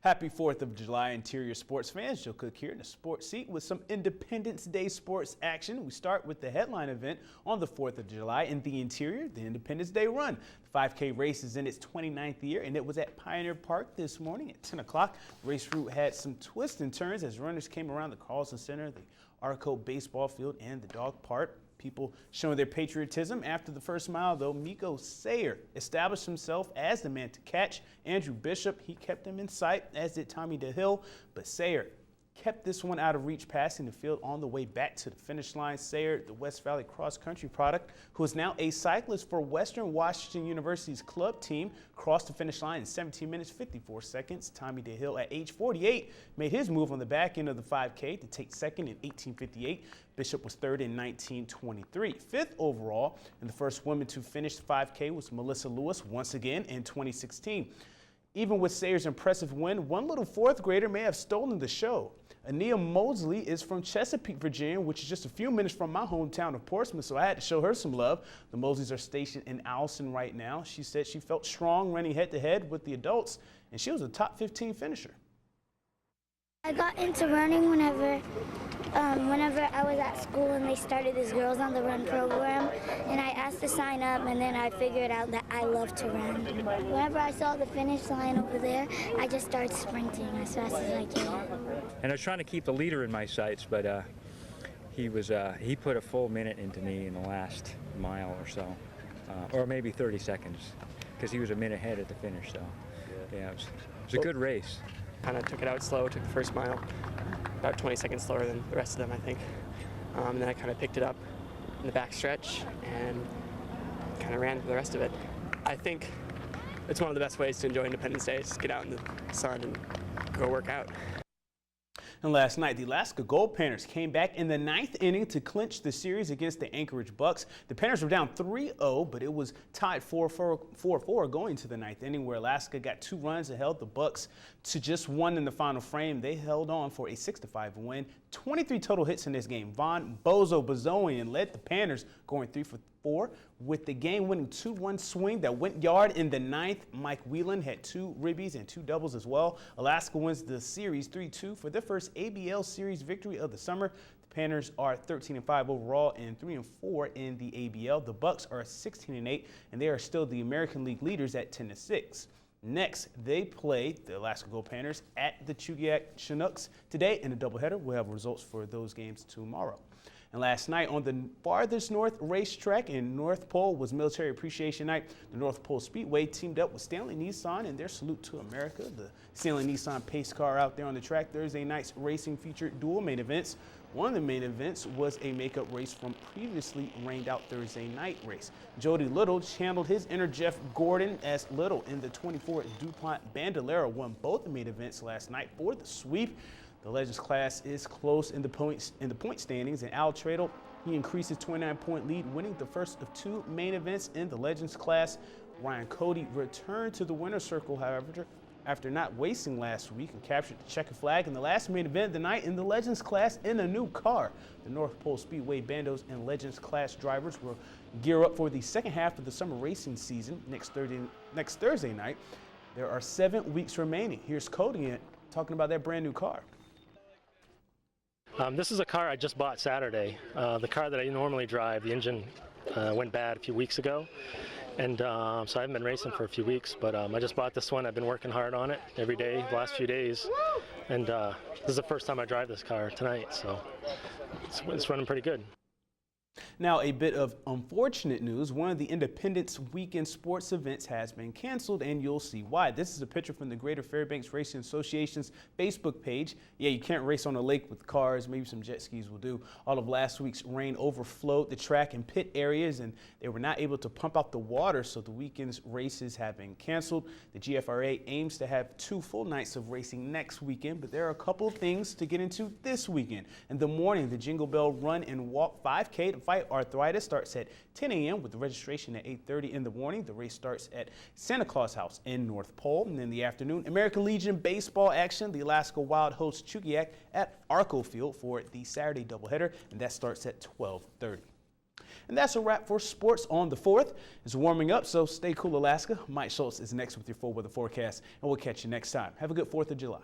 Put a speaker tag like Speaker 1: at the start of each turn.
Speaker 1: Happy 4th of July, Interior sports fans. Joe Cook here in the sports seat with some Independence Day sports action. We start with the headline event on the 4th of July in the Interior, the Independence Day Run. The 5K race is in its 29th year, and it was at Pioneer Park this morning at 10 o'clock. The race route had some twists and turns as runners came around the Carlson Center, the Arco baseball field, and the dog park. People showing their patriotism. After the first mile, though, Miko Sayer established himself as the man to catch. Andrew Bishop, he kept him in sight, as did Tommy DeHill, but Sayer kept this one out of reach, passing the field on the way back to the finish line. Sayer, the West Valley Cross Country product, who is now a cyclist for Western Washington University's club team, crossed the finish line in 17 minutes, 54 seconds. Tommy DeHill, at age 48, made his move on the back end of the 5K to take second in 18:58. Bishop was third in 19:23. Fifth overall, and the first woman to finish the 5K was Melissa Lewis, once again in 2016. Even with Sayer's impressive win, one little fourth grader may have stolen the show. Ania Mosley is from Chesapeake, Virginia, which is just a few minutes from my hometown of Portsmouth, so I had to show her some love. The Mosleys are stationed in Allison right now. She said she felt strong running head-to-head with the adults, and she was a top 15 finisher.
Speaker 2: I got into running whenever I was at school and they started this Girls on the Run program, and I asked to sign up, and then I figured out that I love to run. Whenever I saw the finish line over there, I just started sprinting as fast as I can.
Speaker 3: And I was trying to keep the leader in my sights, but he put a full minute into me in the last mile or so, or maybe 30 seconds, because he was a minute ahead at the finish. So yeah, it was a good race.
Speaker 4: Kind of took it out slow, took the first mile, about 20 seconds slower than the rest of them, I think. And then I kind of picked it up in the back stretch and kind of ran for the rest of it. I think it's one of the best ways to enjoy Independence Day, is get out in the sun and go work out.
Speaker 1: And last night, the Alaska Gold Panthers came back in the 9th inning to clinch the series against the Anchorage Bucks. The Panthers were down 3-0, but it was tied 4-4 going to the 9th inning, where Alaska got 2 runs and held the Bucks to just 1 in the final frame. They held on for a 6-5 win. 23 total hits in this game. Von Bozo-Bozoian led the Panthers, going 3 for 4 with the game-winning 2-1 swing that went yard in the 9th. Mike Whelan had 2 ribbies and 2 doubles as well. Alaska wins the series 3-2 for their first ABL series victory of the summer. The Panthers are 13-5 overall and 3-4 in the ABL. The Bucks are 16-8, and they are still the American League leaders at 10-6. Next, they play the Alaska Gold Panthers at the Chugiak Chinooks today in a doubleheader. We'll have results for those games tomorrow. And last night on the farthest north racetrack in North Pole was Military Appreciation Night. The North Pole Speedway teamed up with Stanley Nissan in their Salute to America. The Stanley Nissan pace car out there on the track. Thursday night's racing featured dual main events. One of the main events was a makeup race from previously rained out Thursday night race. Jody Little channeled his inner Jeff Gordon as Little in the 24 DuPont Bandolero won both the main events last night for the sweep. The Legends class is close in the point standings, and Al Tradle, he increased his 29-point lead, winning the first of 2 main events in the Legends class. Ryan Cody returned to the winner's circle, however, after not wasting last week, and captured the checkered flag in the last main event of the night in the Legends class in a new car. The North Pole Speedway Bandos and Legends class drivers will gear up for the second half of the summer racing season next Thursday night. There are 7 weeks remaining. Here's Cody talking about that brand new car.
Speaker 5: This is a car I just bought Saturday. The car that I normally drive, the engine went bad a few weeks ago, and so I haven't been racing for a few weeks, but I just bought this one. I've been working hard on it every day the last few days, and this is the first time I drive this car tonight, so it's running pretty good.
Speaker 1: Now, a bit of unfortunate news. One of the Independence Weekend sports events has been canceled, and you'll see why. This is a picture from the Greater Fairbanks Racing Association's Facebook page. Yeah, you can't race on a lake with cars. Maybe some jet skis will do. All of last week's rain overflowed the track and pit areas, and they were not able to pump out the water, so the weekend's races have been canceled. The GFRA aims to have 2 full nights of racing next weekend, but there are a couple of things to get into this weekend. In the morning, the Jingle Bell Run and Walk 5K to fight arthritis starts at 10 a.m. with the registration at 8:30 in the morning. The race starts at Santa Claus House in North Pole. And in the afternoon, American Legion baseball action. The Alaska Wild hosts Chugiak at Arco Field for the Saturday doubleheader, and that starts at 12:30. And that's a wrap for sports on the 4th. It's warming up, so stay cool, Alaska. Mike Schultz is next with your full weather forecast, and we'll catch you next time. Have a good 4th of July.